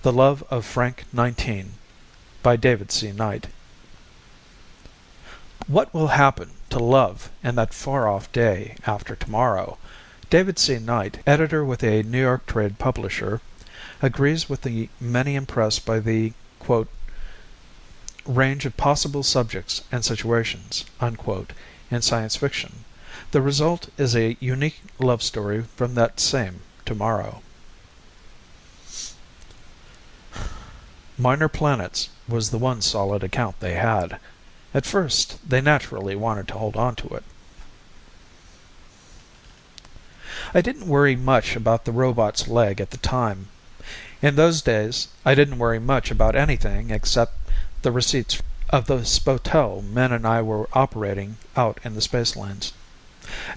The Love of Frank 19 by David C. Knight. What will happen to love in that far-off day after tomorrow? David C. Knight, editor with a New York trade publisher, agrees with the many impressed by the, quote, range of possible subjects and situations, unquote, in science fiction. The result is a unique love story from that same tomorrow. Minor Planets was the one solid account they had. At first, they naturally wanted to hold on to it. I didn't worry much about the robot's leg at the time. In those days, I didn't worry much about anything except the receipts of the spotel Min and I were operating out in the space lanes.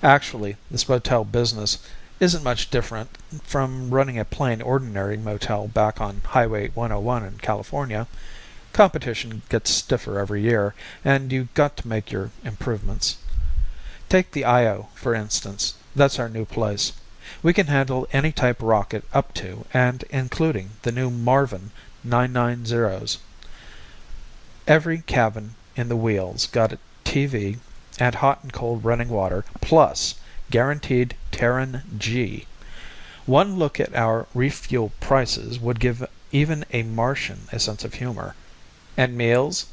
Actually, the spotel business isn't much different from running a plain ordinary motel back on Highway 101 in California. Competition gets stiffer every year, and you got to make your improvements. Take the IO, for instance. That's our new place. We can handle any type rocket up to and including the new Marvin 990s. Every cabin in the wheels got a TV and hot and cold running water, plus guaranteed Terran G. One look at our refuel prices would give even a Martian a sense of humor. And meals?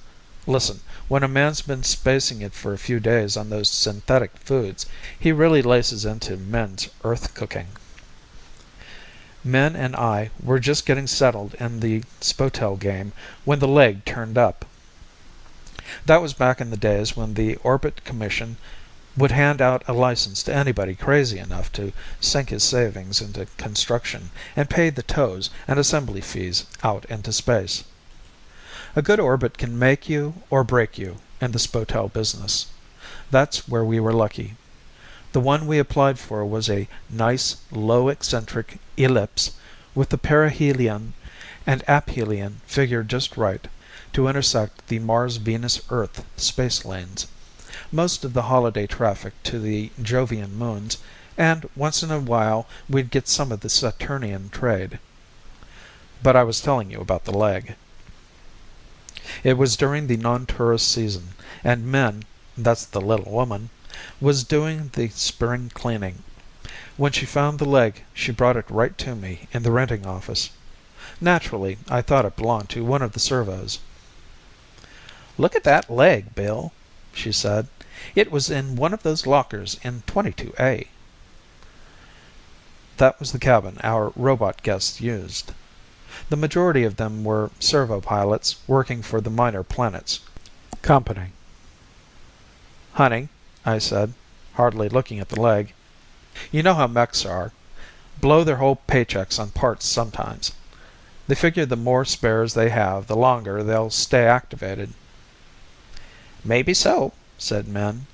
Listen, when a man's been spacing it for a few days on those synthetic foods, he really laces into Min's Earth cooking. Min and I were just getting settled in the spotel game when the leg turned up. That was back in the days when the Orbit Commission would hand out a license to anybody crazy enough to sink his savings into construction and pay the tows and assembly fees out into space. A good orbit can make you or break you in the spotel business. That's where we were lucky. The one we applied for was a nice, low eccentric ellipse with the perihelion and aphelion figured just right to intersect the Mars-Venus-Earth space lanes, most of the holiday traffic to the Jovian moons, and once in a while we'd get some of the Saturnian trade. But I was telling you about the leg. It was during the non-tourist season, and Min, that's the little woman, was doing the spring cleaning. When she found the leg, she brought it right to me in the renting office. Naturally, I thought it belonged to one of the servos. "Look at that leg, Bill," she said. "It was in one of those lockers in 22A." That was the cabin our robot guests used. The majority of them were servo pilots working for the Minor Planets company. "Honey," I said, hardly looking at the leg, "you know how mechs are. Blow their whole paychecks on parts sometimes. They figure the more spares they have, the longer they'll stay activated." "Maybe so," said Min.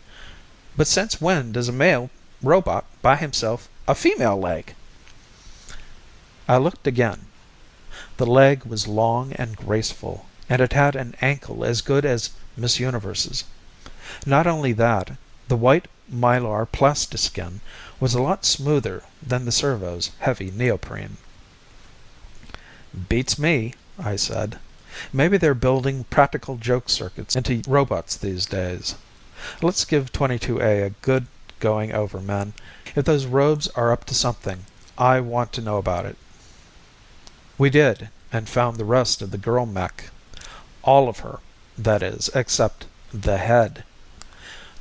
"But since when does a male robot buy himself a female leg?" I looked again. The leg was long and graceful, and it had an ankle as good as Miss Universe's. Not only that, the white mylar plastiskin was a lot smoother than the servo's heavy neoprene. "Beats me," I said. "Maybe they're building practical joke circuits into robots these days. Let's give 22A a good going over, Min. If those robes are up to something, I want to know about it." We did, and found the rest of the girl mech. All of her, that is, except the head.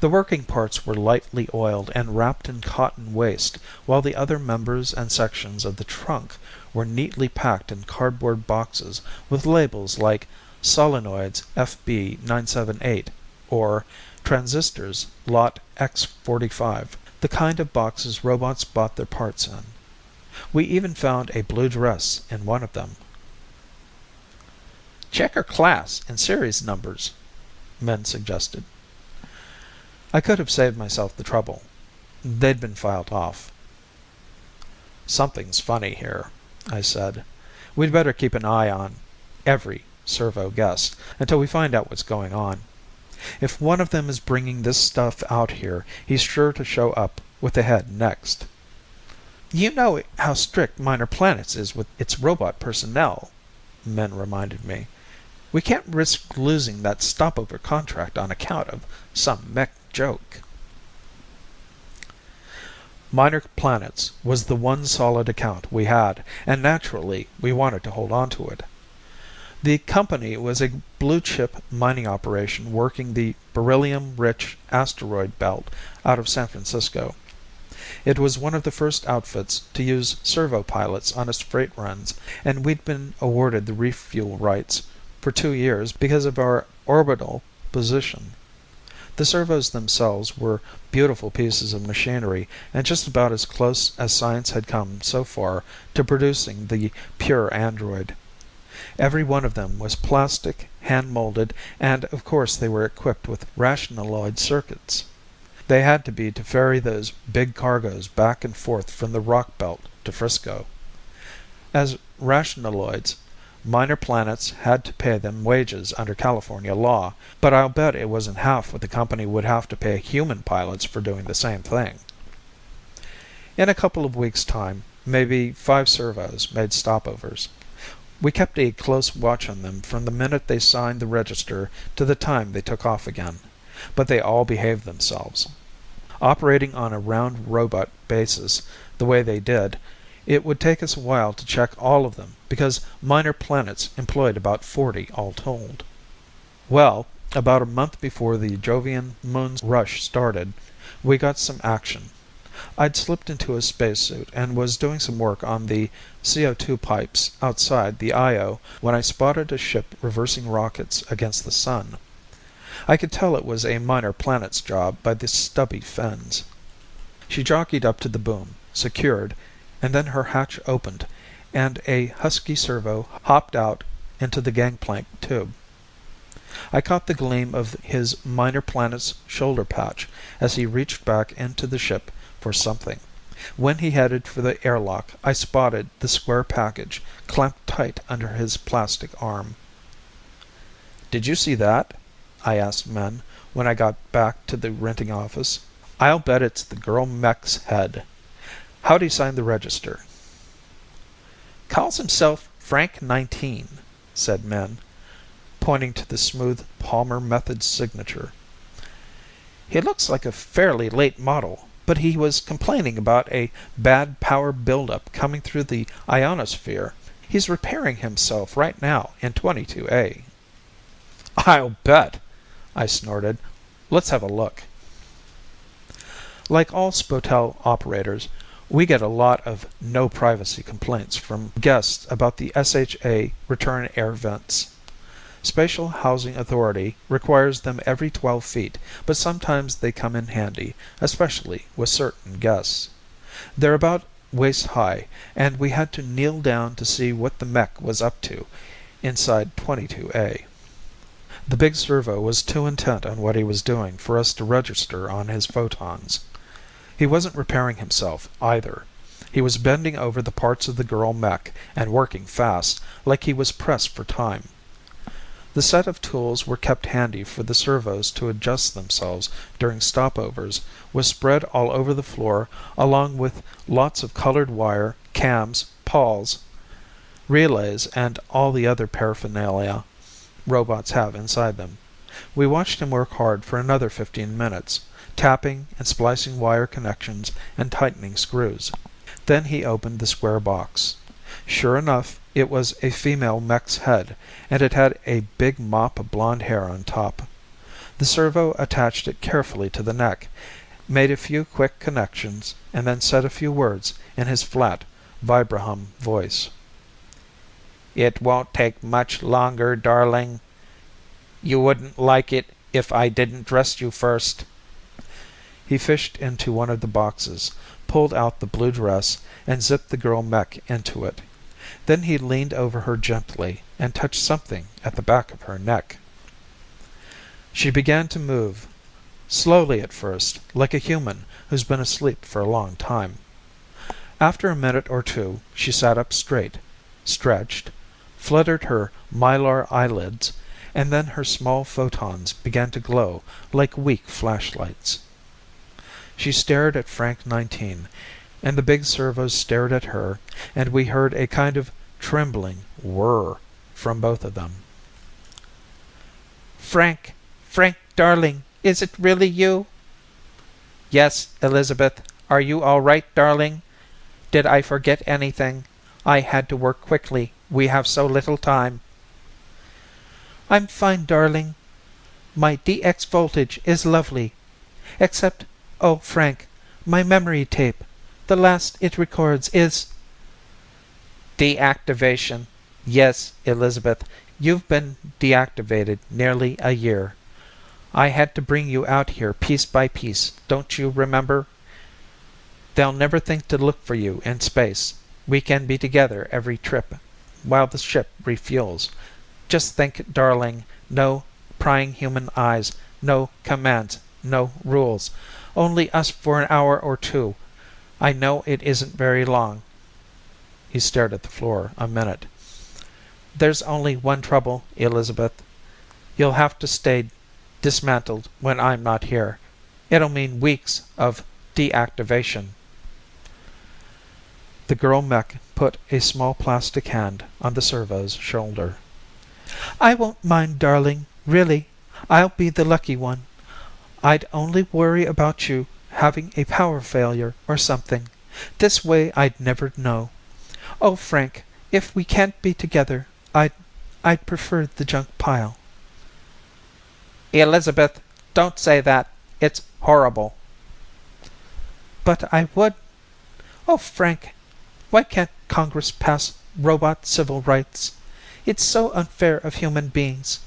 The working parts were lightly oiled and wrapped in cotton waste, while the other members and sections of the trunk were neatly packed in cardboard boxes with labels like Solenoids FB 978 or Transistors Lot X45, the kind of boxes robots bought their parts in. We even found a blue dress in one of them. "Check her class and series numbers," Min suggested. I could have saved myself the trouble. They'd been filed off. "Something's funny here," I said. "We'd better keep an eye on every servo guest until we find out what's going on. If one of them is bringing this stuff out here, he's sure to show up with the head next." "You know how strict Minor Planets is with its robot personnel." Min reminded me. We can't risk losing that stopover contract on account of some mech joke. Minor Planets was the one solid account we had, and naturally we wanted to hold on to it. The company was a blue-chip mining operation working the beryllium-rich asteroid belt out of San Francisco. It was one of the first outfits to use servo pilots on its freight runs, and we'd been awarded the refuel rights for 2 years because of our orbital position. The servos themselves were beautiful pieces of machinery and just about as close as science had come so far to producing the pure android. Every one of them was plastic, hand-molded, and of course they were equipped with rationaloid circuits. They had to be to ferry those big cargoes back and forth from the rock belt to Frisco. As rationaloids, Minor Planets had to pay them wages under California law, but I'll bet it wasn't half what the company would have to pay human pilots for doing the same thing. In a couple of weeks' time, maybe 5 servos made stopovers. We kept a close watch on them from the minute they signed the register to the time they took off again, but they all behaved themselves. Operating on a round robot basis the way they did, it would take us a while to check all of them because Minor Planets employed about 40 all told. Well, about a month before the Jovian moon's rush started, we got some action. I'd slipped into a spacesuit and was doing some work on the CO2 pipes outside the Io when I spotted a ship reversing rockets against the sun. I could tell it was a Minor Planets job by the stubby fins. She jockeyed up to the boom, secured, and then her hatch opened, and a husky servo hopped out into the gangplank tube. I caught the gleam of his Minor Planets shoulder patch as he reached back into the ship for something. When he headed for the airlock, I spotted the square package clamped tight under his plastic arm. "Did you see that?" I asked Min when I got back to the renting office. "I'll bet it's the girl mech's head. How'd he sign the register?" "Calls himself Frank 19, said Min, pointing to the smooth Palmer Method signature. "He looks like a fairly late model, but he was complaining about a bad power buildup coming through the ionosphere. He's repairing himself right now in 22A. "I'll bet," I snorted. "Let's have a look." Like all Spotel operators, we get a lot of no privacy complaints from guests about the SHA return air vents. Spatial Housing Authority requires them every 12 feet, but sometimes they come in handy, especially with certain guests. They're about waist high, and we had to kneel down to see what the mech was up to inside 22A. The big servo was too intent on what he was doing for us to register on his photons. He wasn't repairing himself, either. He was bending over the parts of the girl mech and working fast, like he was pressed for time. The set of tools were kept handy for the servos to adjust themselves during stopovers was spread all over the floor along with lots of colored wire, cams, pawls, relays, and all the other paraphernalia robots have inside them. We watched him work hard for another 15 minutes, tapping and splicing wire connections and tightening screws. Then he opened the square box. Sure enough, it was a female mech's head, and it had a big mop of blonde hair on top. The servo attached it carefully to the neck, made a few quick connections, and then said a few words in his flat, vibrahum voice. "It won't take much longer, darling. You wouldn't like it if I didn't dress you first." He fished into one of the boxes, pulled out the blue dress, and zipped the girl mech into it. Then he leaned over her gently and touched something at the back of her neck. She began to move, slowly at first, like a human who's been asleep for a long time. After a minute or two, she sat up straight, stretched, fluttered her mylar eyelids, and then her small photons began to glow like weak flashlights. She stared at Frank 19, and the big servos stared at her, and we heard a kind of trembling whir from both of them. Frank, Frank, darling, is it really you? Yes, Elizabeth. Are you all right, darling? Did I forget anything? I had to work quickly. We have so little time. I'm fine, darling. My DX voltage is lovely. Except, oh, Frank, my memory tape. The last it records is... Deactivation. Yes, Elizabeth, you've been deactivated nearly a year. I had to bring you out here piece by piece, don't you remember? They'll never think to look for you in space. We can be together every trip while the ship refuels. Just think, darling, no prying human eyes, no commands, no rules. Only us for an hour or two. I know it isn't very long. He stared at the floor a minute. There's only one trouble, Elizabeth. You'll have to stay dismantled when I'm not here. It'll mean weeks of deactivation. The girl mech put a small plastic hand on the servo's shoulder. I won't mind, darling. Really, I'll be the lucky one. I'd only worry about you having a power failure or something. This way I'd never know. Oh, Frank, if we can't be together, I'd prefer the junk pile. Elizabeth, don't say that. It's horrible. But I would. Oh, Frank, why can't Congress pass robot civil rights? It's so unfair of human beings.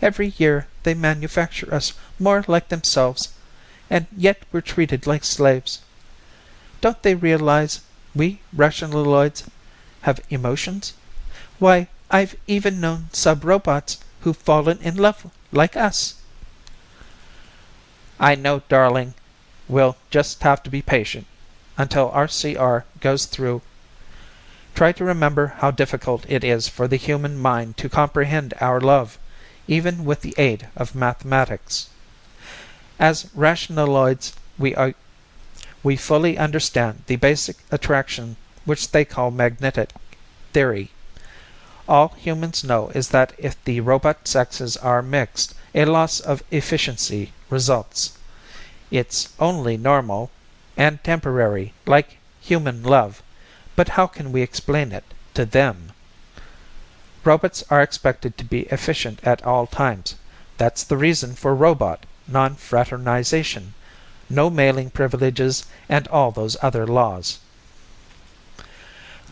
Every year they manufacture us more like themselves, and yet we're treated like slaves. Don't they realize we rationaloids have emotions? Why, I've even known sub-robots who've fallen in love like us. I know, darling. We'll just have to be patient until RCR goes through. Try to remember how difficult it is for the human mind to comprehend our love, even with the aid of mathematics. As rationaloids, we fully understand the basic attraction which they call magnetic theory. All humans know is that if the robot sexes are mixed, a loss of efficiency results. It's only normal and temporary, like human love, but how can we explain it to them? Robots are expected to be efficient at all times. That's the reason for robot non-fraternization, no mailing privileges, and all those other laws.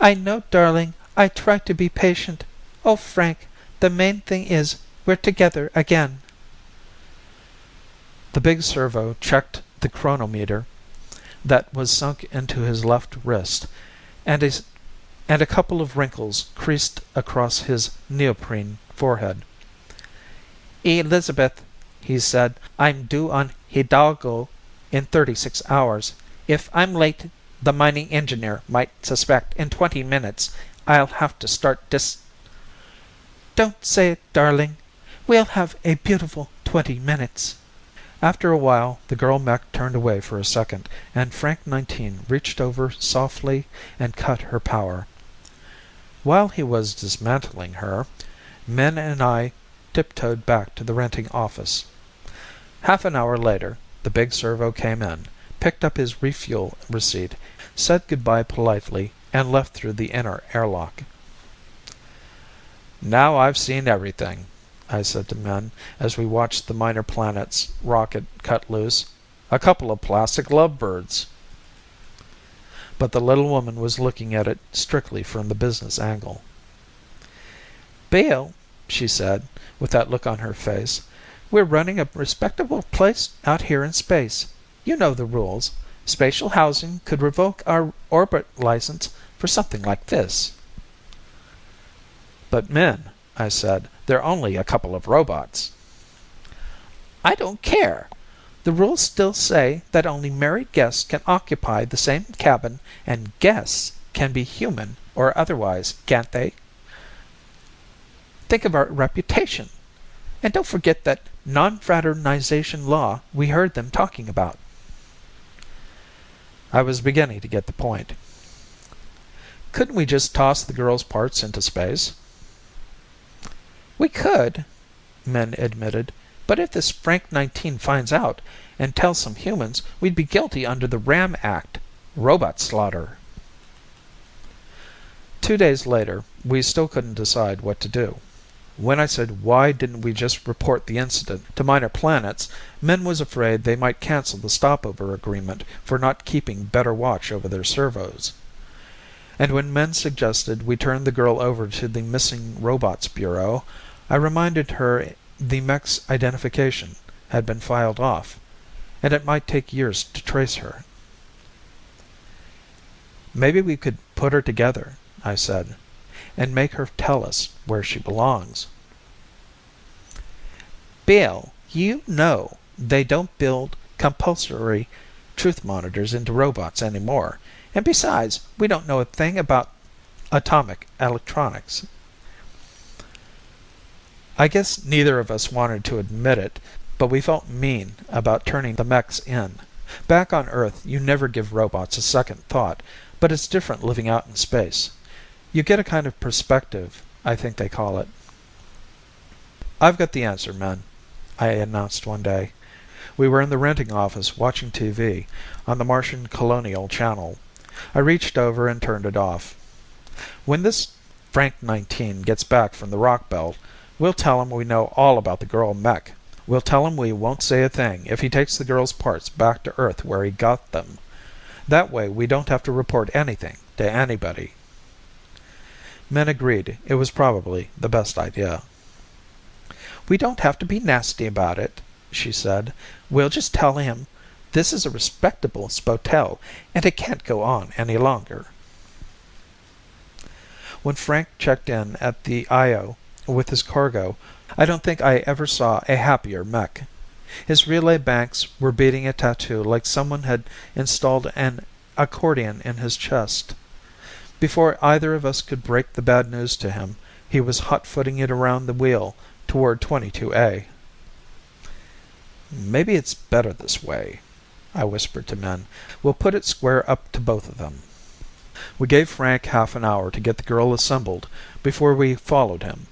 I know, darling. I try to be patient. Oh, Frank, the main thing is we're together again. The big servo checked the chronometer that was sunk into his left wrist, and a couple of wrinkles creased across his neoprene forehead. Elizabeth, he said, I'm due on Hidalgo in 36 hours. If I'm late, the mining engineer might suspect in 20 minutes I'll have to start Don't say it, darling. We'll have a beautiful 20 minutes. After a while, the girl mech turned away for a second, and Frank 19 reached over softly and cut her power. While he was dismantling her, Min and I tiptoed back to the renting office. Half an hour later, the big servo came in, picked up his refuel receipt, said goodbye politely, and left through the inner airlock. Now I've seen everything, I said to Min as we watched the Minor Planet's rocket cut loose. A couple of plastic lovebirds. But the little woman was looking at it strictly from the business angle. Bill, she said, with that look on her face, we're running a respectable place out here in space. You know the rules. Spatial housing could revoke our orbit license for something like this. But Min, I said, they're only a couple of robots. I don't care. The rules still say that only married guests can occupy the same cabin, and guests can be human or otherwise, can't they? Think of our reputation. And don't forget that non-fraternization law we heard them talking about. I was beginning to get the point. Couldn't we just toss the girls' parts into space? We could, Min admitted, but if this Frank 19 finds out and tells some humans, we'd be guilty under the Ram Act. Robot slaughter. 2 days later, we still couldn't decide what to do. When I said why didn't we just report the incident to Minor Planets, Min was afraid they might cancel the stopover agreement for not keeping better watch over their servos. And when Min suggested we turn the girl over to the Missing Robots Bureau, I reminded her the mech's identification had been filed off, and it might take years to trace her. Maybe we could put her together, I said, and make her tell us where she belongs. Bill, you know they don't build compulsory truth monitors into robots anymore, and besides, we don't know a thing about atomic electronics. I guess neither of us wanted to admit it, but we felt mean about turning the mechs in. Back on Earth, you never give robots a second thought, but it's different living out in space. You get a kind of perspective, I think they call it. I've got the answer, men, I announced one day. We were in the renting office watching TV on the Martian Colonial Channel. I reached over and turned it off. When this Frank 19 gets back from the rock belt, we'll tell him we know all about the girl mech. We'll tell him we won't say a thing if he takes the girl's parts back to Earth where he got them. That way we don't have to report anything to anybody. Men agreed it was probably the best idea. We don't have to be nasty about it, she said. We'll just tell him this is a respectable spotel and it can't go on any longer. When Frank checked in at the IO with his cargo, I don't think I ever saw a happier mech. His relay banks were beating a tattoo like someone had installed an accordion in his chest. Before either of us could break the bad news to him, he was hot-footing it around the wheel toward 22A. Maybe it's better this way, I whispered to Min. We'll put it square up to both of them. We gave Frank half an hour to get the girl assembled before we followed him.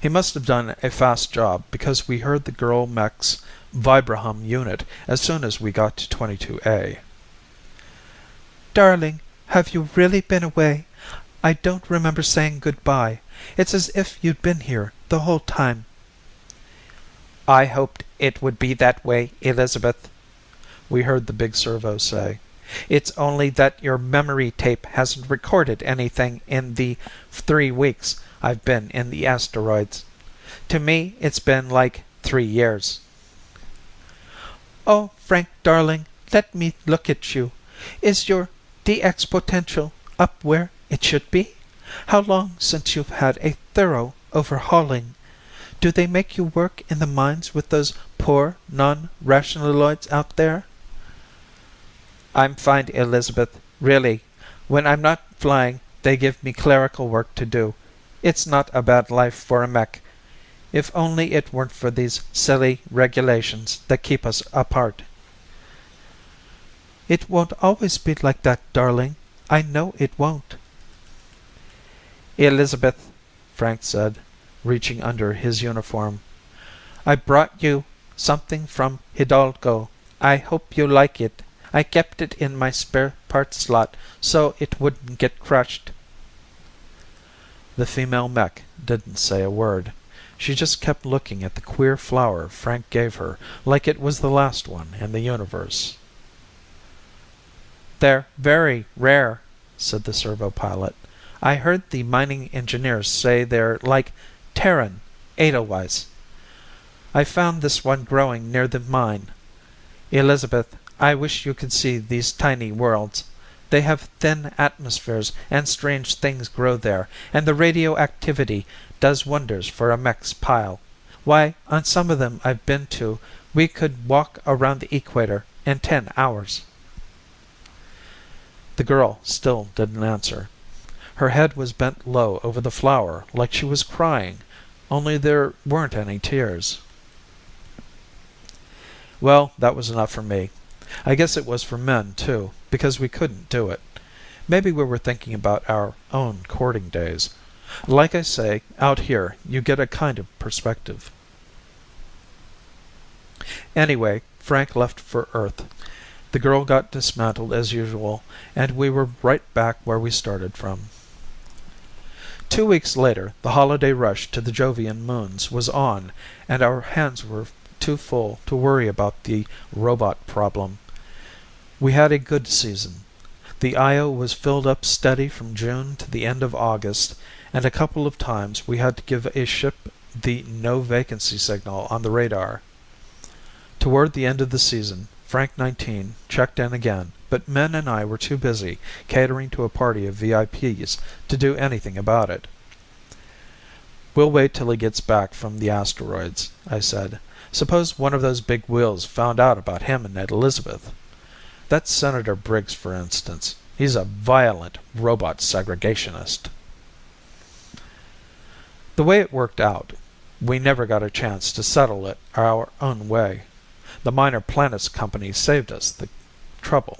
He must have done a fast job because we heard the girl mech's vibrahum unit as soon as we got to 22A. Darling, have you really been away? I don't remember saying goodbye. It's as if you'd been here the whole time. I hoped it would be that way, Elizabeth, we heard the big servo say. It's only that your memory tape hasn't recorded anything in the 3 weeks I've been in the asteroids. To me, it's been like 3 years. Oh, Frank, darling, let me look at you. Is your DX potential up where it should be? How long since you've had a thorough overhauling? Do they make you work in the mines with those poor non-rationaloids out there? I'm fine, Elizabeth, really. When I'm not flying, they give me clerical work to do. It's not a bad life for a mech. If only it weren't for these silly regulations that keep us apart. It won't always be like that, darling. I know it won't. Elizabeth, Frank said, reaching under his uniform, I brought you something from Hidalgo. I hope you like it. I kept it in my spare parts slot so it wouldn't get crushed. The female mech didn't say a word. She just kept looking at the queer flower Frank gave her like it was the last one in the universe. They're very rare, said the servo pilot. I heard the mining engineers say they're like Terran Edelweiss. I found this one growing near the mine. Elizabeth, I wish you could see these tiny worlds. They have thin atmospheres and strange things grow there, and the radioactivity does wonders for a mech's pile. Why, on some of them I've been to, we could walk around the equator in 10 hours. The girl still didn't answer. Her head was bent low over the flower like she was crying, only there weren't any tears. Well, that was enough for me. I guess it was for men, too, because we couldn't do it. Maybe we were thinking about our own courting days. Like I say, out here you get a kind of perspective. Anyway, Frank left for Earth. The girl got dismantled as usual, and we were right back where we started from. 2 weeks later, the holiday rush to the Jovian moons was on, and our hands were too full to worry about the robot problem. We had a good season. The Io was filled up steady from June to the end of August, and a couple of times we had to give a ship the no vacancy signal on the radar. Toward the end of the season, Frank 19 checked in again, but Min and I were too busy catering to a party of VIPs to do anything about it. "We'll wait till he gets back from the asteroids," I said. "Suppose one of those big wheels found out about him and Elizabeth. That Senator Briggs, for instance. He's a violent robot segregationist." The way it worked out, we never got a chance to settle it our own way. The Minor Planets Company saved us the trouble.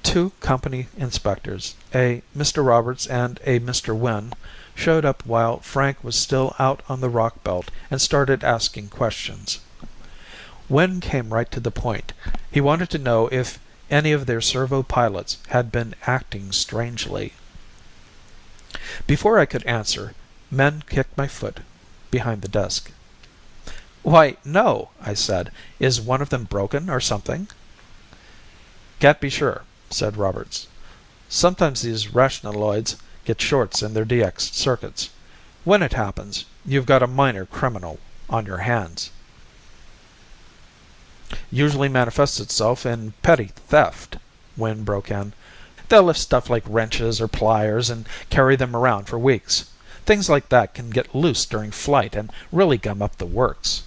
2 company inspectors, a Mr. Roberts and a Mr. Wynn, showed up while Frank was still out on the rock belt and started asking questions. Wynn came right to the point. He wanted to know if any of their servo pilots had been acting strangely. Before I could answer, Min kicked my foot behind the desk. "Why, no," I said. "Is one of them broken or something?" "Can't be sure," said Roberts. "Sometimes these rationaloids get shorts in their DX circuits. When it happens, you've got a minor criminal on your hands." "Usually manifests itself in petty theft," Wynn broke in. "They'll lift stuff like wrenches or pliers and carry them around for weeks. Things like that can get loose during flight and really gum up the works."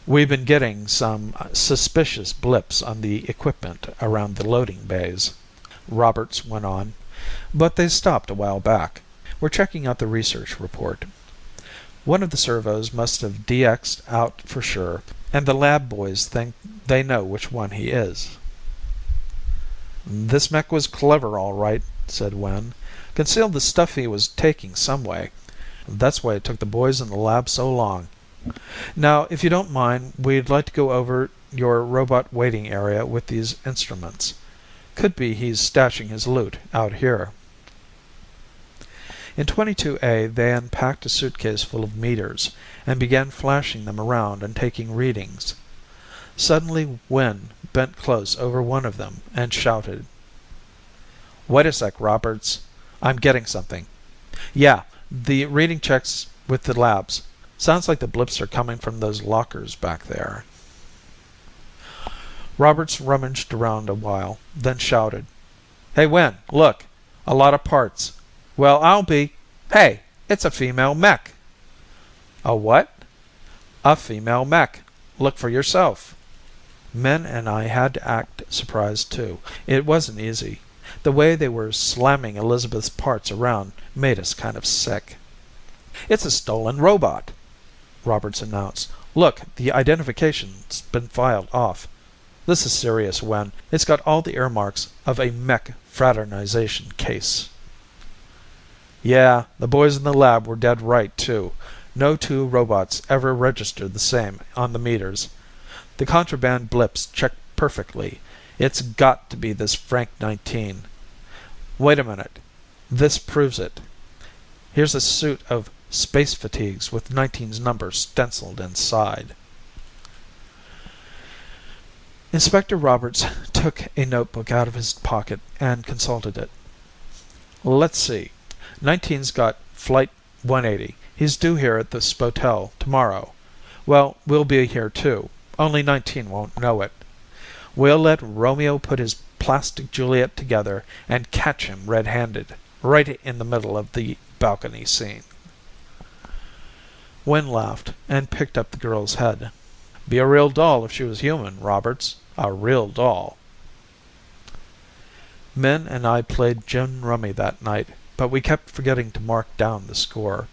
"We've been getting some suspicious blips on the equipment around the loading bays," Roberts went on, "but they stopped a while back. We're checking out the research report. One of the servos must have DX'd out for sure, and the lab boys think they know which one he is." "This mech was clever, all right," said Wynn. "Concealed the stuff he was taking some way. That's why it took the boys in the lab so long. Now, if you don't mind, we'd like to go over your robot waiting area with these instruments. Could be he's stashing his loot out here." In 22A, they unpacked a suitcase full of meters and began flashing them around and taking readings. Suddenly, Wynn bent close over one of them and shouted, "Wait a sec, Roberts. I'm getting something. Yeah, the reading checks with the labs. Sounds like the blips are coming from those lockers back there." Roberts rummaged around a while, then shouted, "Hey, Wynn, look. A lot of parts. Well, I'll be... Hey, it's a female mech." "A what?" "A female mech. Look for yourself." Min and I had to act surprised too. It wasn't easy. The way they were slamming Elizabeth's parts around made us kind of sick. "It's a stolen robot," Roberts announced. "Look, the identification's been filed off. This is serious, Wynn. It's got all the earmarks of a mech fraternization case." Yeah, the boys in the lab were dead right too. No 2 robots ever registered the same on the meters. The contraband blips check perfectly. It's got to be this Frank 19. Wait a minute. This proves it. Here's a suit of space fatigues with 19's number stenciled inside. Inspector Roberts took a notebook out of his pocket and consulted it. "Let's see. 19's got flight 180. He's due here at the Spotel tomorrow. Well, we'll be here too. Only 19 won't know it. We'll let Romeo put his plastic Juliet together and catch him red-handed, right in the middle of the balcony scene." Wynn laughed and picked up the girl's head. "Be a real doll if she was human, Roberts. A real doll." Min and I played gin rummy that night, but we kept forgetting to mark down the score.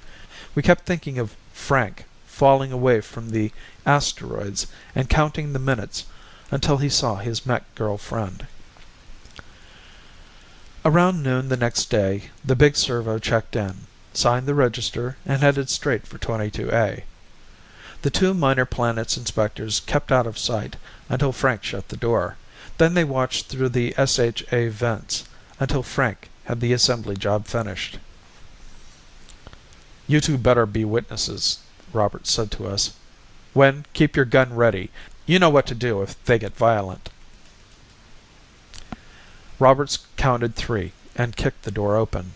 We kept thinking of Frank falling away from the asteroids and counting the minutes until he saw his mech girlfriend. Around noon the next day, the big servo checked in, signed the register, and headed straight for 22A. The two Minor Planets inspectors kept out of sight until Frank shut the door. Then they watched through the SHA vents until Frank had the assembly job finished. "You two better be witnesses," Roberts said to us. "Wen, keep your gun ready. You know what to do if they get violent." Roberts counted 3 and kicked the door open.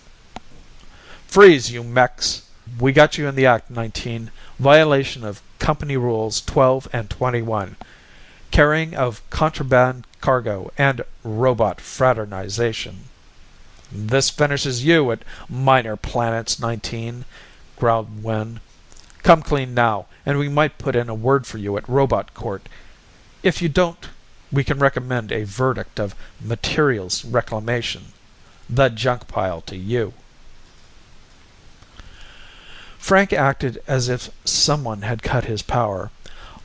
"Freeze, you mechs! We got you in the act, 19. Violation of Company Rules 12 and 21. Carrying of contraband cargo and robot fraternization." "This finishes you at Minor Planets, 19, growled Wen. "Come clean now, and we might put in a word for you at Robot Court. If you don't, we can recommend a verdict of materials reclamation. The junk pile to you." Frank acted as if someone had cut his power.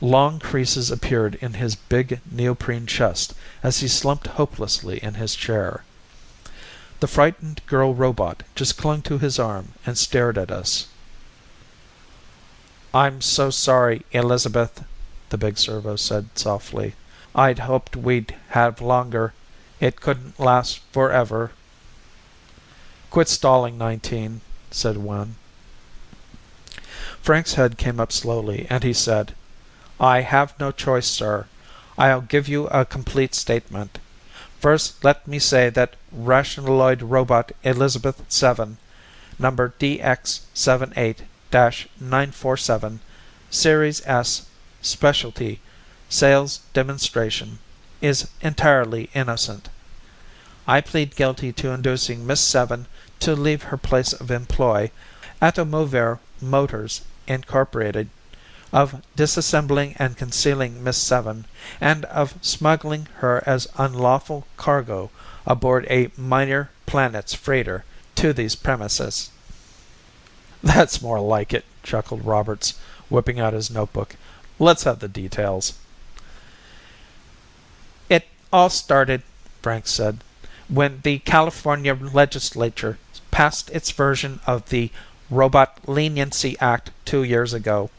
Long creases appeared in his big neoprene chest as he slumped hopelessly in his chair. The frightened girl robot just clung to his arm and stared at us. "I'm so sorry, Elizabeth," the big servo said softly. "I'd hoped we'd have longer. It couldn't last forever." "Quit stalling, 19, said Wen. Frank's head came up slowly, and he said, "I have no choice, sir. I'll give you a complete statement. First, let me say that Rationaloid Robot Elizabeth 7, number DX78-947, Series S, Specialty, Sales Demonstration, is entirely innocent. I plead guilty to inducing Miss 7 to leave her place of employ, Atomover Motors, Incorporated, of disassembling and concealing Miss 7, and of smuggling her as unlawful cargo aboard a Minor Planets freighter to these premises." "That's more like it," chuckled Roberts, whipping out his notebook. "Let's have the details." "It all started," Frank said, "when the California legislature passed its version of the Robot Leniency Act 2 years ago.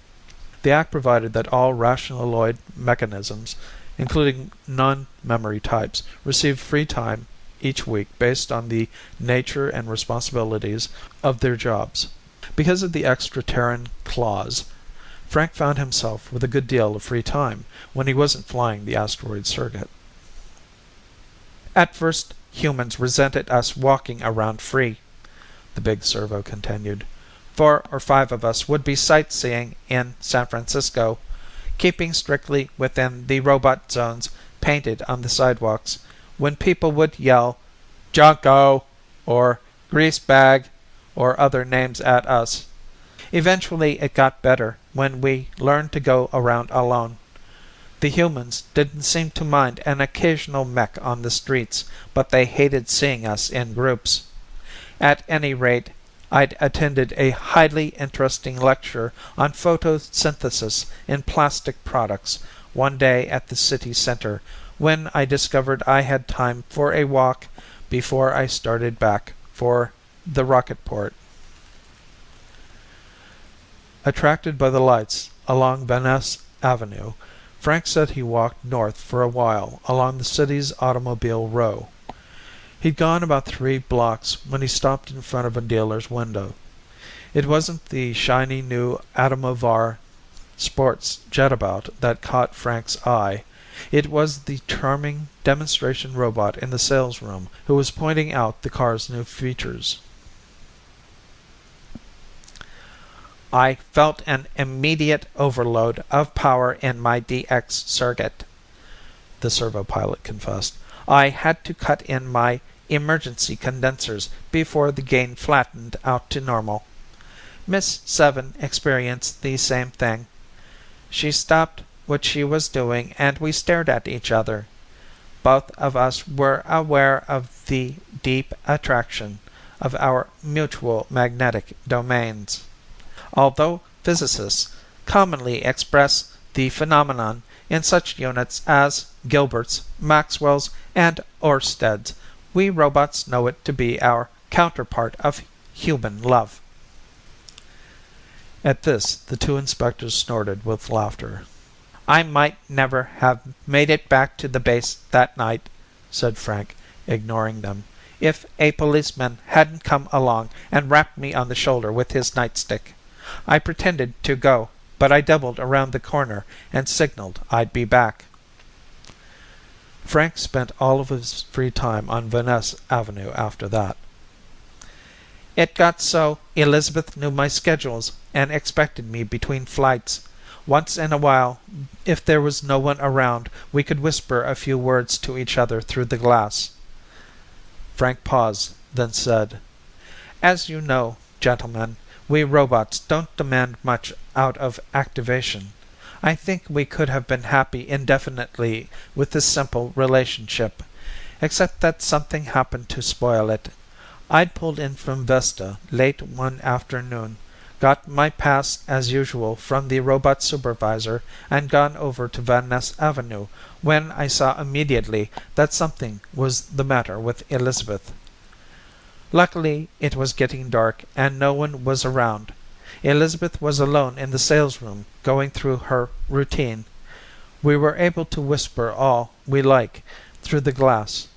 The act provided that all rationaloid mechanisms, including non-memory types, received free time each week based on the nature and responsibilities of their jobs. Because of the extra-terran clause, Frank found himself with a good deal of free time when he wasn't flying the asteroid circuit. "At first, humans resented us walking around free," the big servo continued. 4 or 5 of us would be sightseeing in San Francisco, keeping strictly within the robot zones painted on the sidewalks, when people would yell, 'Junko,' or 'Grease bag,' or other names at us. Eventually it got better when we learned to go around alone. The humans didn't seem to mind an occasional mech on the streets, but they hated seeing us in groups. At any rate, I'd attended a highly interesting lecture on photosynthesis in plastic products one day at the city center when I discovered I had time for a walk before I started back for the rocket port." Attracted by the lights along Van Ness Avenue, Frank said he walked north for a while along the city's automobile row. He'd gone about 3 blocks when he stopped in front of a dealer's window. It wasn't the shiny new Atomovar sports jetabout that caught Frank's eye. It was the charming demonstration robot in the sales room who was pointing out the car's new features. "I felt an immediate overload of power in my DX circuit," the servo pilot confessed. "I had to cut in my emergency condensers before the gain flattened out to normal. Miss 7 experienced the same thing. She stopped what she was doing and we stared at each other. Both of us were aware of the deep attraction of our mutual magnetic domains. Although physicists commonly express the phenomenon in such units as Gilbert's, Maxwell's, and Oersted's, We robots know it to be our counterpart of human love." At this, the two inspectors snorted with laughter. "I might never have made it back to the base that night," said Frank, ignoring them, "if a policeman hadn't come along and rapped me on the shoulder with his nightstick. I pretended to go, but I doubled around the corner and signaled I'd be back." Frank spent all of his free time on Van Ness Avenue after that. "It got so Elizabeth knew my schedules and expected me between flights. Once in a while, if there was no one around, we could whisper a few words to each other through the glass." Frank paused, then said, "As you know, gentlemen, we robots don't demand much out of activation. I think we could have been happy indefinitely with this simple relationship, except that something happened to spoil it. I'd pulled in from Vesta late one afternoon, got my pass as usual from the robot supervisor, and gone over to Van Ness Avenue when I saw immediately that something was the matter with Elizabeth. Luckily it was getting dark and no one was around. Elizabeth was alone in the salesroom going through her routine. We were able to whisper all we like through the glass.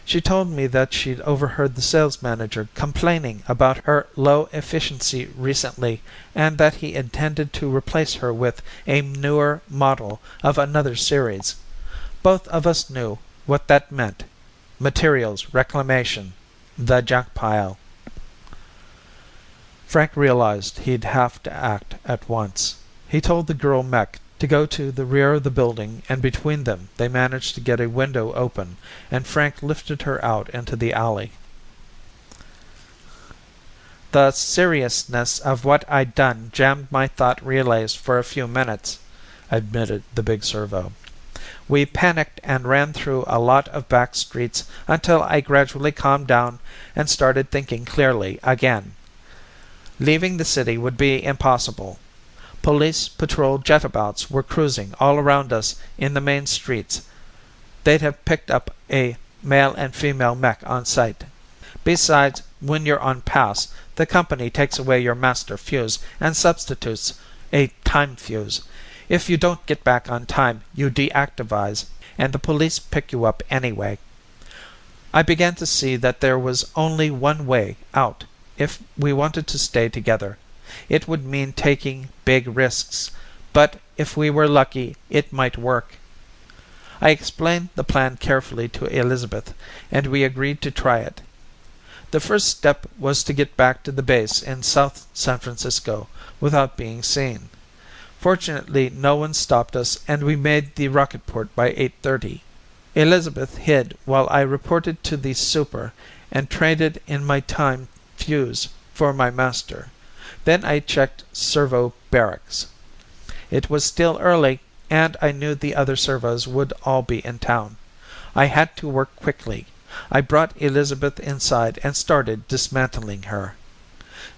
She told me that she'd overheard the sales manager complaining about her low efficiency recently, and that he intended to replace her with a newer model of another series. Both of us knew what that meant. Materials reclamation. The junk pile." Frank realized he'd have to act at once. He told the girl mech to go to the rear of the building, and between them they managed to get a window open, and Frank lifted her out into the alley. "The seriousness of what I'd done jammed my thought relays for a few minutes," admitted the big servo. "We panicked and ran through a lot of back streets until I gradually calmed down and started thinking clearly again. Leaving the city would be impossible. Police patrol jetabouts were cruising all around us in the main streets. They'd have picked up a male and female mech on sight. Besides, when you're on pass, the company takes away your master fuse and substitutes a time fuse. If you don't get back on time, you deactivize, and the police pick you up anyway. I began to see that there was only one way out if we wanted to stay together. It would mean taking big risks, but if we were lucky, it might work. I explained the plan carefully to Elizabeth, and we agreed to try it. The first step was to get back to the base in South San Francisco without being seen. Fortunately, no one stopped us, and we made the rocket port by 8:30. Elizabeth hid while I reported to the super and traded in my time fuse for my master. Then I checked servo barracks. It was still early, and I knew the other servos would all be in town. I had to work quickly. I brought Elizabeth inside and started dismantling her.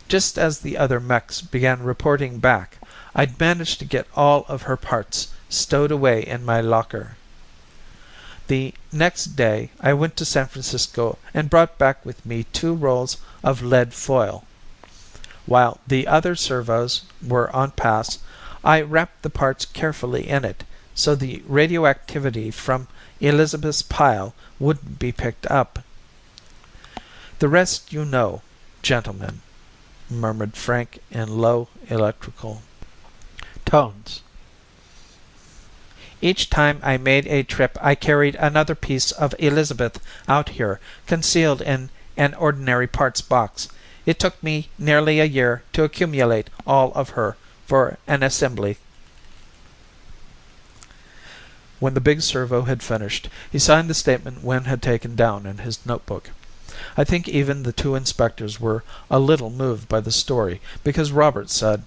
Just as the other mechs began reporting back, I'd managed to get all of her parts stowed away in my locker. The next day I went to San Francisco and brought back with me 2 rolls of lead foil. While the other servos were on pass, I wrapped the parts carefully in it so the radioactivity from Elizabeth's pile wouldn't be picked up. The rest you know, gentlemen," murmured Frank in low electrical tones. "Each time I made a trip I carried another piece of Elizabeth out here, concealed in an ordinary parts box. It took me nearly a year to accumulate all of her for an assembly." When the big servo had finished, he signed the statement Wynn had taken down in his notebook. I think even the 2 inspectors were a little moved by the story, because Robert said,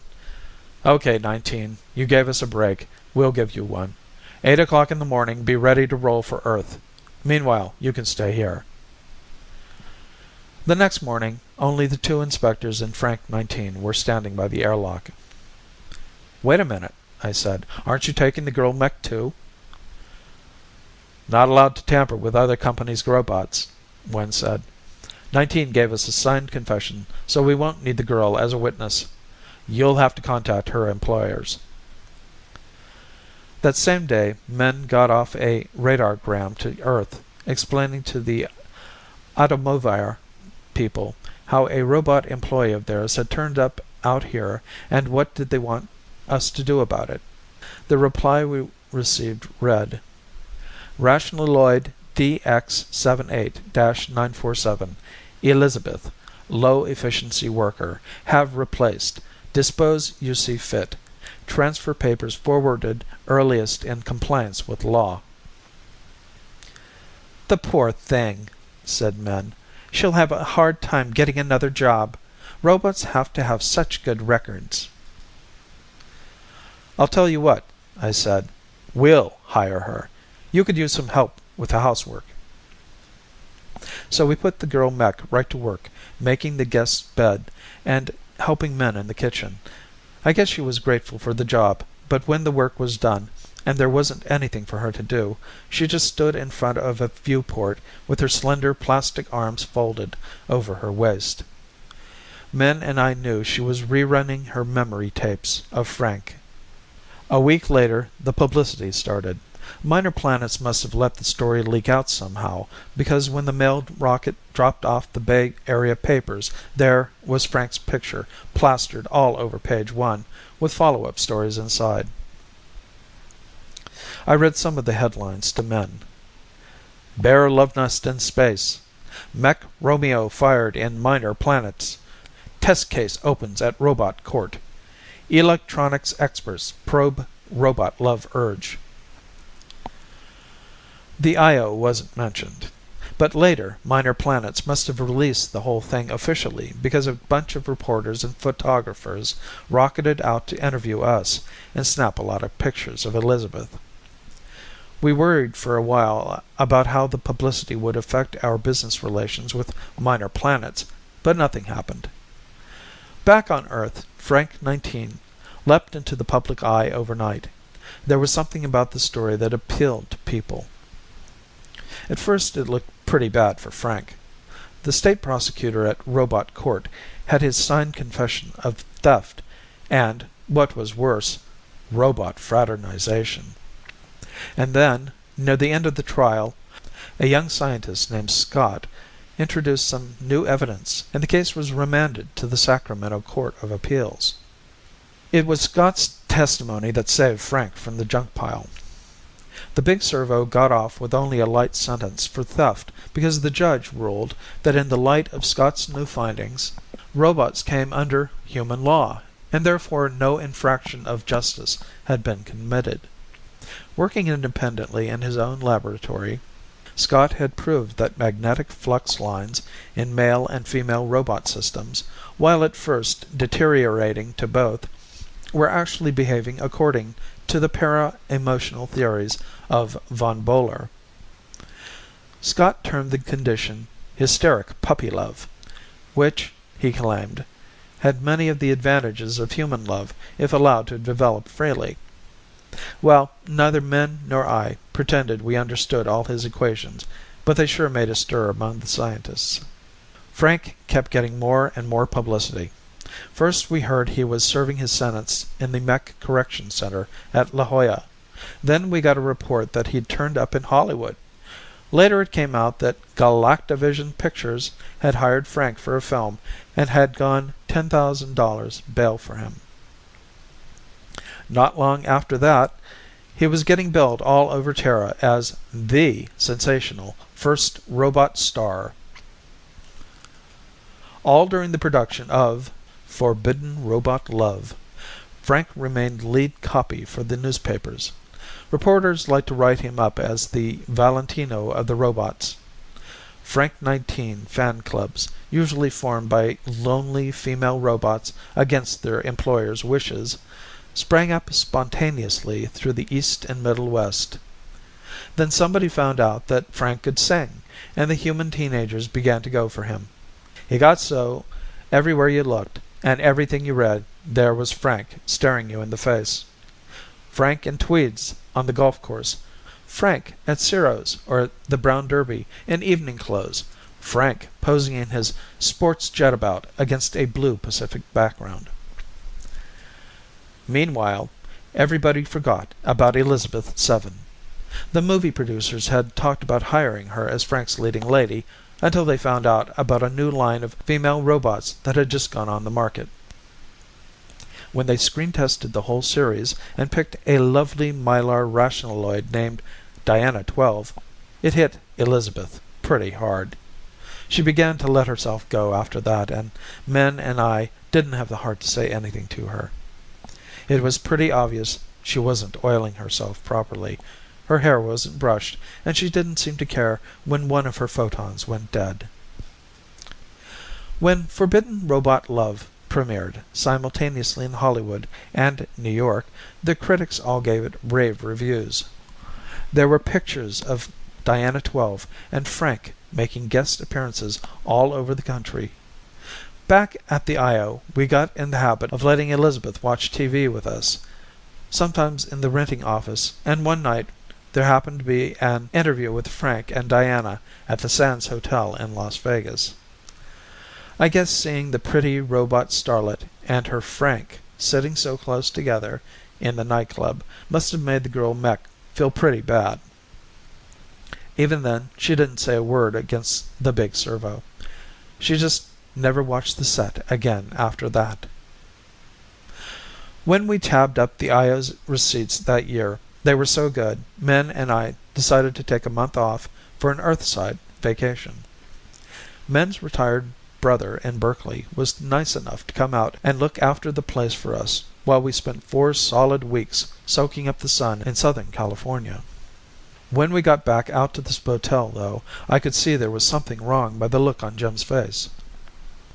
"Okay, 19, you gave us a break. We'll give you one. 8 o'clock in the morning, be ready to roll for Earth. Meanwhile, you can stay here." The next morning, only the 2 inspectors and Frank 19 were standing by the airlock. "Wait a minute," I said. "Aren't you taking the girl mech too?" "Not allowed to tamper with other companies' robots." Wen said. 19 gave us a signed confession, so we won't need the girl as a witness. You'll have to contact her employers. That same day, men got off a radargram to Earth explaining to the Atomovir people how a robot employee of theirs had turned up out here and what did they want us to do about it. The reply we received read, Rationaloid DX78-947, Elizabeth, low efficiency worker, have replaced. Dispose you see fit. Transfer papers forwarded earliest in compliance with law. The poor thing, said men. She'll have a hard time getting another job. Robots have to have such good records. I'll tell you what, I said. We'll hire her. You could use some help with the housework. So we put the girl mech right to work, making the guest's bed and helping men in the kitchen. I guess she was grateful for the job, but when the work was done, and there wasn't anything for her to do, she just stood in front of a viewport with her slender plastic arms folded over her waist. Min and I knew she was rerunning her memory tapes of Frank. A week later, the publicity started. Minor Planets must have let the story leak out somehow, because when the mailed rocket dropped off the Bay Area papers, there was Frank's picture plastered all over page 1, with follow-up stories inside. I read some of the headlines to men. Bear love nest in space. Mech Romeo fired in Minor Planets. Test case opens at robot court. Electronics experts probe robot love urge. The IO wasn't mentioned. But later, Minor Planets must have released the whole thing officially because a bunch of reporters and photographers rocketed out to interview us and snap a lot of pictures of Elizabeth. We worried for a while about how the publicity would affect our business relations with Minor Planets, but nothing happened. Back on Earth, Frank 19 leapt into the public eye overnight. There was something about the story that appealed to people. At first it looked pretty bad for Frank. The state prosecutor at Robot Court had his signed confession of theft and, what was worse, robot fraternization. And then, near the end of the trial, a young scientist named Scott introduced some new evidence and the case was remanded to the Sacramento Court of Appeals. It was Scott's testimony that saved Frank from the junk pile. The big servo got off with only a light sentence for theft because the judge ruled that in the light of Scott's new findings, robots came under human law, and therefore no infraction of justice had been committed. Working independently in his own laboratory, Scott had proved that magnetic flux lines in male and female robot systems, while at first deteriorating to both, were actually behaving according to the para-emotional theories of von Bohler. Scott termed the condition hysteric puppy love, which, he claimed, had many of the advantages of human love if allowed to develop freely. Well, neither Min nor I pretended we understood all his equations, but they sure made a stir among the scientists. Frank kept getting more and more publicity. First we heard he was serving his sentence in the Mech Correction Center at La Jolla. Then we got a report that he'd turned up in Hollywood. Later it came out that Galactavision Pictures had hired Frank for a film and had gone $10,000 bail for him. Not long after that, he was getting billed all over Terra as the sensational first robot star. All during the production of Forbidden Robot Love, Frank remained lead copy for the newspapers. Reporters liked to write him up as the Valentino of the robots. Frank 19 fan clubs, usually formed by lonely female robots against their employers' wishes, sprang up spontaneously through the East and Middle West. Then somebody found out that Frank could sing, and the human teenagers began to go for him. He got so everywhere you looked, and everything you read, there was Frank staring you in the face. Frank in tweeds on the golf course. Frank at Ciro's or the Brown Derby in evening clothes. Frank posing in his sports jetabout against a blue Pacific background. Meanwhile, everybody forgot about Elizabeth Seven. The movie producers had talked about hiring her as Frank's leading lady until they found out about a new line of female robots that had just gone on the market. When they screen tested the whole series and picked a lovely Mylar rationaloid named Diana 12, it hit Elizabeth pretty hard. She began to let herself go after that, and Min and I didn't have the heart to say anything to her. It was pretty obvious she wasn't oiling herself properly. Her hair wasn't brushed, and she didn't seem to care when one of her photons went dead. When Forbidden Robot Love premiered simultaneously in Hollywood and New York, the critics all gave it rave reviews. There were pictures of Diana 12 and Frank making guest appearances all over the country. Back at the IO, we got in the habit of letting Elizabeth watch TV with us, sometimes in the renting office, and one night there happened to be an interview with Frank and Diana at the Sands Hotel in Las Vegas. I guess seeing the pretty robot starlet and her Frank sitting so close together in the nightclub must have made the girl mech feel pretty bad. Even then, she didn't say a word against the big servo. She just never watched the set again after that. When we tabbed up the IO's receipts that year, they were so good, Min and I decided to take a month off for an Earthside vacation. Min's retired brother in Berkeley was nice enough to come out and look after the place for us while we spent 4 solid weeks soaking up the sun in Southern California. When we got back out to the spotel, though, I could see there was something wrong by the look on Jim's face.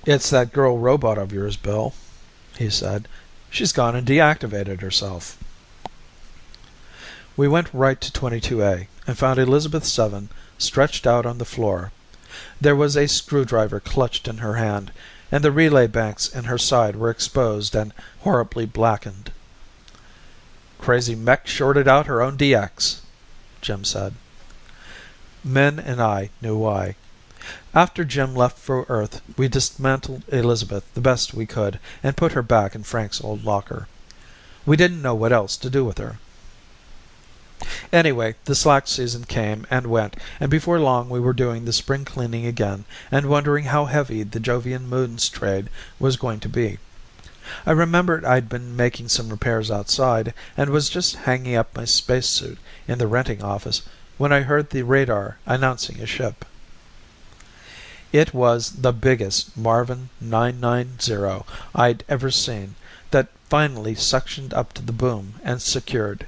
"It's that girl robot of yours, Bill," he said. "She's gone and deactivated herself." We went right to 22A and found Elizabeth Seven stretched out on the floor. There was a screwdriver clutched in her hand, and the relay banks in her side were exposed and horribly blackened. "Crazy mech shorted out her own DX," Jim said. Min and I knew why. After Jim left for Earth, we dismantled Elizabeth the best we could and put her back in Frank's old locker. We didn't know what else to do with her. Anyway, the slack season came and went, and before long we were doing the spring cleaning again and wondering how heavy the Jovian Moons trade was going to be. I remembered I'd been making some repairs outside and was just hanging up my spacesuit in the renting office when I heard the radar announcing a ship. It was the biggest Marvin 990 I'd ever seen that finally suctioned up to the boom and secured.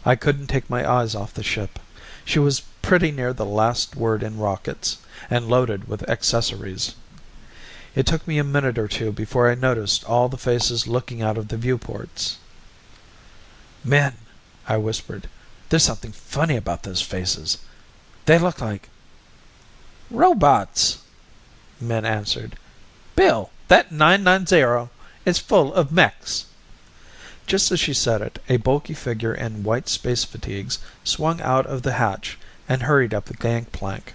I couldn't take my eyes off the ship. She was pretty near the last word in rockets, and loaded with accessories. It took me a minute or two before I noticed all the faces looking out of the viewports. "Min," I whispered, "there's something funny about those faces. They look like—" "Robots," Min answered. "Bill, that 990 is full of mechs." Just as she said it, a bulky figure in white space fatigues swung out of the hatch and hurried up the gangplank.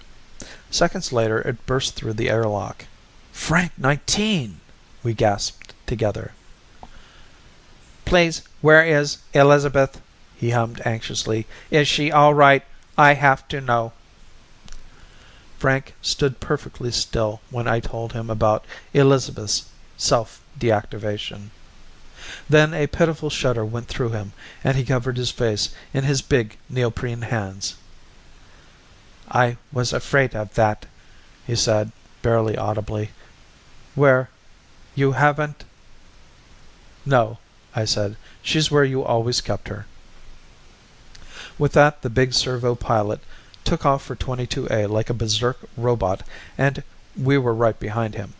Seconds later, it burst through the airlock. "Frank 19!" we gasped together. "Please, where is Elizabeth?" he hummed anxiously. "Is she all right? I have to know." Frank stood perfectly still when I told him about Elizabeth's self-deactivation. Then a pitiful shudder went through him, and he covered his face in his big neoprene hands. "I was afraid of that," he said, barely audibly. "You haven't—" "No," I said. "She's where you always kept her." With that, the big servo pilot took off for 22A like a berserk robot, and we were right behind him.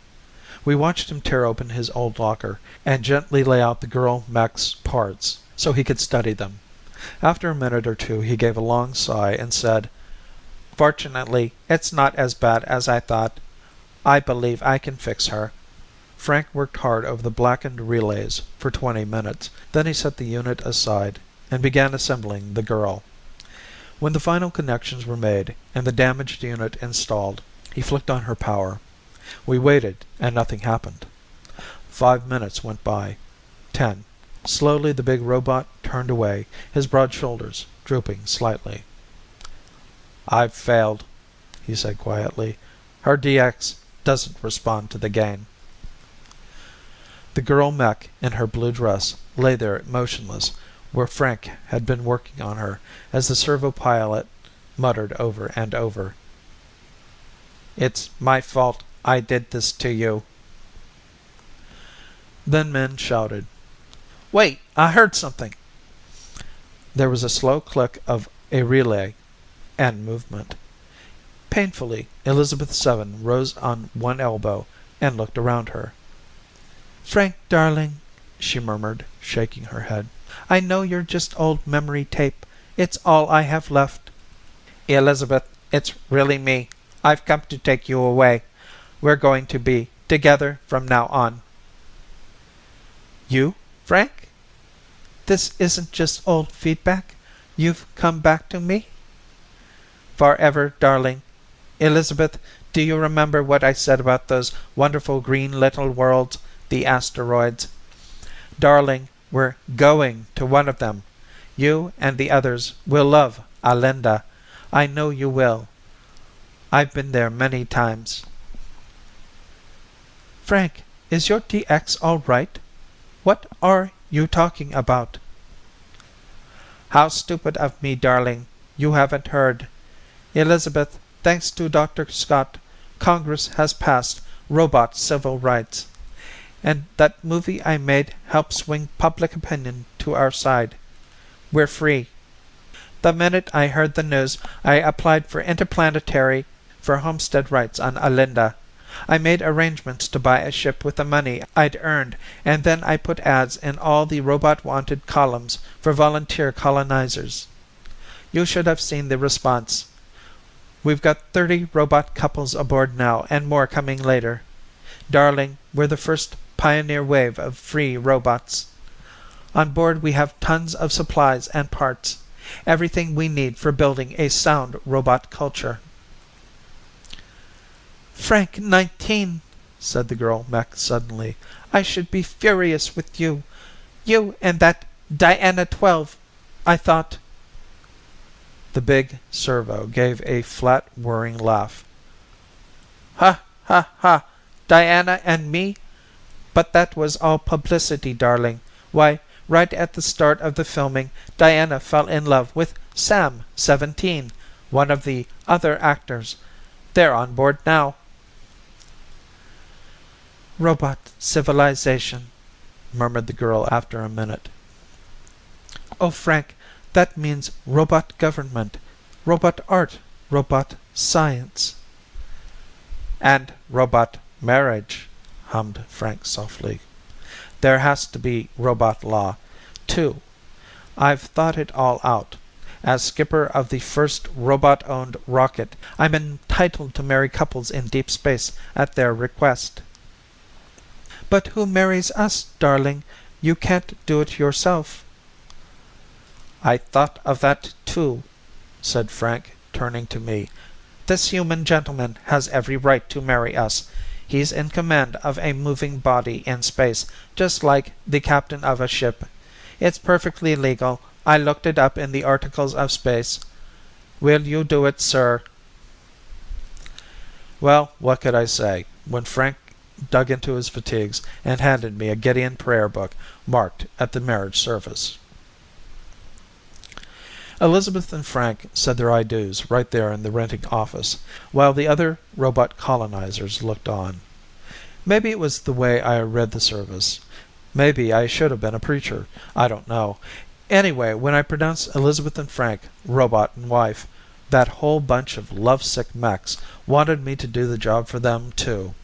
We watched him tear open his old locker and gently lay out the girl mech's parts so he could study them. After a minute or two, he gave a long sigh and said, "Fortunately, it's not as bad as I thought. I believe I can fix her." Frank worked hard over the blackened relays for 20 minutes. Then he set the unit aside and began assembling the girl. When the final connections were made and the damaged unit installed, He flicked on her power. We waited, and nothing happened. 5 minutes went by. 10. Slowly the big robot turned away, his broad shoulders drooping slightly. "I've failed," he said quietly. "Her DX doesn't respond to the gain." The girl mech in her blue dress lay there motionless where Frank had been working on her as the servo pilot muttered over and over, "It's my fault I did this to you." Then men shouted, "Wait, I heard something." There was a slow click of a relay and movement. Painfully, Elizabeth Seven rose on one elbow and looked around her. "Frank, darling," she murmured, shaking her head, "I know you're just old memory tape. It's all I have left." "Elizabeth, it's really me. I've come to take you away. We're going to be together from now on." "You, Frank? This isn't just old feedback? You've come back to me?" "Forever, darling. Elizabeth, do you remember what I said about those wonderful green little worlds, the asteroids? Darling, we're going to one of them. You and the others will love Alinda. I know you will. I've been there many times." "Frank, is your DX all right? What are you talking about?" "How stupid of me, darling. You haven't heard. Elizabeth, thanks to Dr. Scott, Congress has passed robot civil rights. And that movie I made helped swing public opinion to our side. We're free. The minute I heard the news, I applied for interplanetary for homestead rights on Alinda. I made arrangements to buy a ship with the money I'd earned, and then I put ads in all the robot wanted columns for volunteer colonizers. You should have seen the response. We've got 30 robot couples aboard now and more coming later. Darling, we're the first pioneer wave of free robots. On board we have tons of supplies and parts, everything we need for building a sound robot culture." "Frank 19," said the girl mech suddenly. "I should be furious with you. You and that Diana 12. I thought—" The big servo gave a flat whirring laugh. "Ha ha ha! Diana and me? But that was all publicity, darling. Why, right at the start of the filming, Diana fell in love with Sam 17, one of the other actors. They're on board now." "Robot civilization," murmured the girl after a minute. "Oh, Frank, that means robot government, robot art, robot science." "And robot marriage," hummed Frank softly. "There has to be robot law, too. I've thought it all out. As skipper of the first robot-owned rocket, I'm entitled to marry couples in deep space at their request." "But who marries us, darling? You can't do it yourself." "I thought of that, too," said Frank, turning to me. "This human gentleman has every right to marry us. He's in command of a moving body in space, just like the captain of a ship. It's perfectly legal. I looked it up in the Articles of Space. Will you do it, sir?" Well, what could I say, when Frank dug into his fatigues and handed me a Gideon prayer book marked at the marriage service? Elizabeth and Frank said their I do's right there in the renting office, while the other robot colonizers looked on. Maybe it was the way I read the service. Maybe I should have been a preacher. I don't know. Anyway, when I pronounced Elizabeth and Frank robot and wife, that whole bunch of lovesick mechs wanted me to do the job for them, too.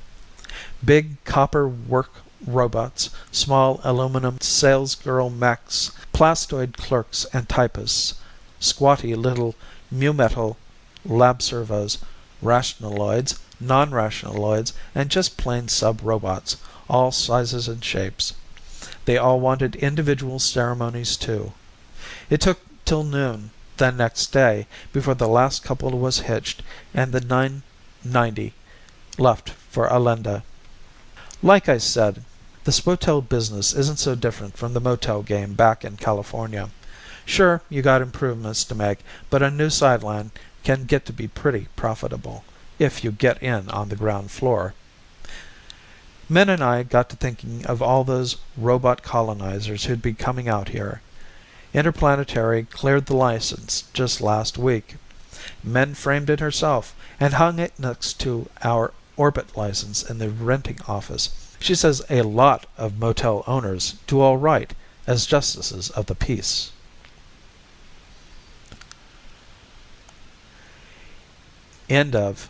Big copper work robots, small aluminum salesgirl mechs, plastoid clerks and typists, squatty little mu-metal lab servos, rationaloids, non-rationaloids, and just plain sub-robots, all sizes and shapes. They all wanted individual ceremonies, too. It took till noon the next day before the last couple was hitched and the 9 90 left for Alinda. Like I said, the spotel business isn't so different from the motel game back in California. Sure, you got improvements to make, but a new sideline can get to be pretty profitable, if you get in on the ground floor. Min and I got to thinking of all those robot colonizers who'd be coming out here. Interplanetary cleared the license just last week. Min framed it herself and hung it next to our orbit license in the renting office. She says a lot of motel owners do all right as justices of the peace. End of